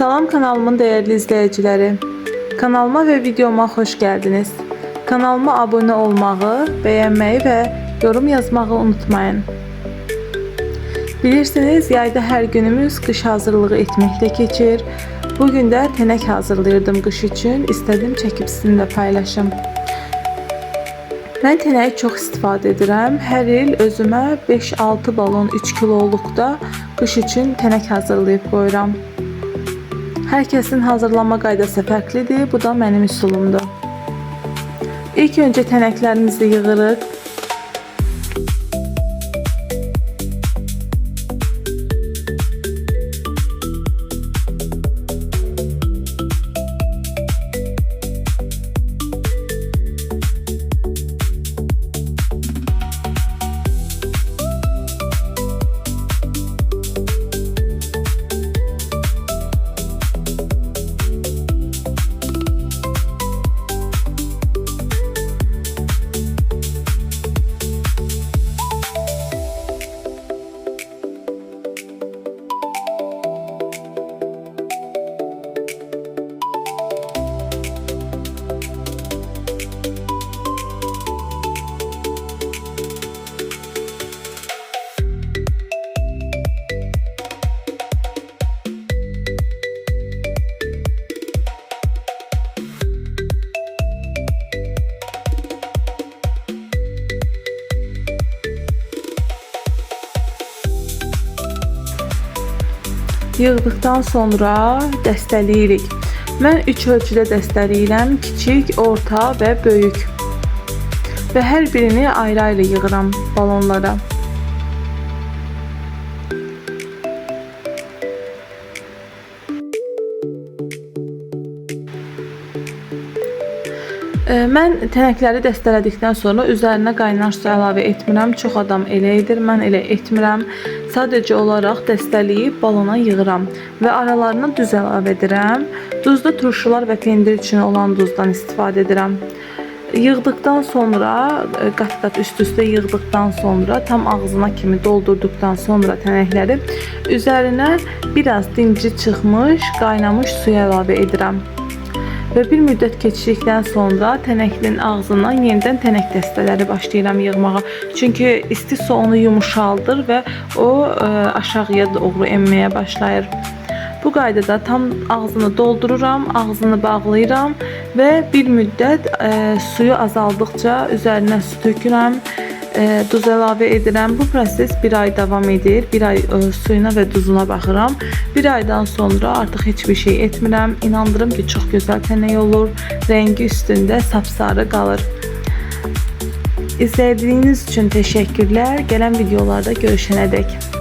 Salam kanalımın değerli izleyicileri. Kanalıma ve videoma hoş geldiniz. Kanalıma abone olmağı, beğenmeyi ve yorum yazmağı unutmayın. Bilirsiniz, yayda her günümüz qış hazırlığı etmekte geçir. Bugün de tenek hazırlayırdım qış için. İstedim çekip sizinle paylaşım. Mən tənəyi çox istifadə edirəm. Hər il özümə 5-6 balon 3 kiloluqda qış üçün tənək hazırlayıb qoyuram. Hər kəsin hazırlama qaydası fərqlidir. Bu da mənim üsulumdur. İlk öncə tənəklərimizi yığırıq. Yığdıqdan sonra dəstələyirik. Mən 3 ölçüdə dəstələyirəm: kiçik, orta və böyük. Və hər birini ayrı-ayrı yığıram balonlara. Mən tənəkləri dəstələdikdən sonra üzərinə qaynar su əlavə etmirəm. Çox adam elə edir, mən elə etmirəm. Sadəcə olaraq dəstələyib balona yığıram və aralarına duz əlavə edirəm. Duzda turşular və pendir üçün olan duzdan istifadə edirəm. Yığdıqdan sonra, qat-qat üst-üstə yığdıqdan sonra, tam ağzına kimi doldurduqdan sonra tənəkləri üzərinə biraz dinci çıxmış, qaynamış suya əlavə edirəm. Və bir müddət keçirdikdən sonra tənəklinin ağzından yenidən tənək dəstələri başlayıram yığmağa. Çünki isti su onu yumuşaldır və o aşağıya doğru enməyə başlayır. Bu qaydada tam ağzını doldururam, ağzını bağlayıram və bir müddət suyu azaldıqca üzərinə su tökürəm. Duz əlavə edirəm. Bu proses bir ay davam edir. Bir ay suyuna və duzuna baxıram. Bir aydan sonra artıq heç bir şey etmirəm. İnandırım ki, çox gözəl tənək olur. Rəngi üstündə sapsarı qalır. İzlədiyiniz üçün təşəkkürlər. Gələn videolarda görüşənədək.